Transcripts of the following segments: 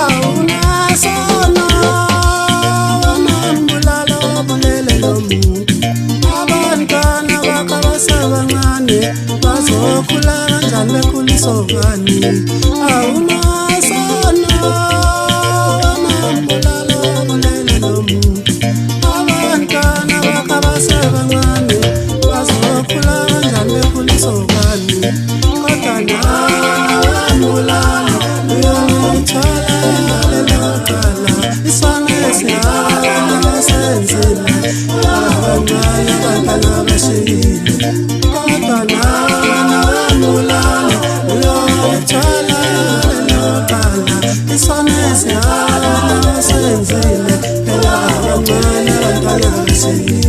awunasona wanambulalo bulele lomuntu abantwana bakabasebancane bazokhula kanjani bekhuliswa ngani awunasona wanambulalo bulele lomuntu abantwana bakabasebancane bazokhula kanjani bekhuliswa ngani kodwa nawambulalo uyangithola lelokala isona esihamba senzile abantwana abantwana bashiyile kodwa nawambulalo uyangithola lelokala isona esihamba senzile abantwana abantwana bashiyile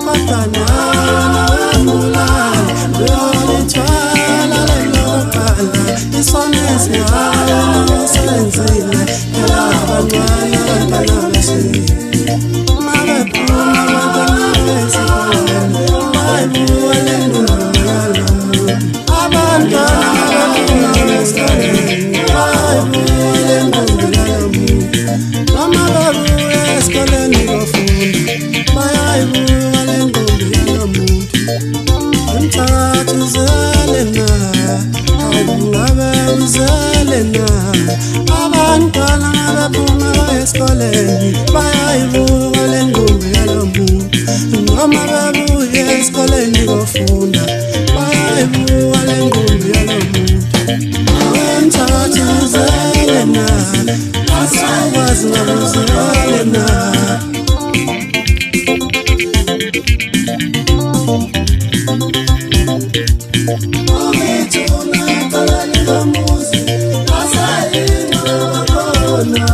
kodwa nawambulalo uyangithola lelokala isona esihamba senzile abantwana abantwana bashiyile mabephuma abantwana besikole bayibuka lendumela abantwana babephuma esikoleni bayibuka lendumela noma babuya esikoleni bafunda bayayibuka lendumela umthathu uzele na ngabe uzele na abantwana babephuma esikoleni bayayibuka lendumela noma babuya esikoleni bafunda bayayibuka lendumela umthathu uzele na asakwazi ngabuzele na Asayinga khona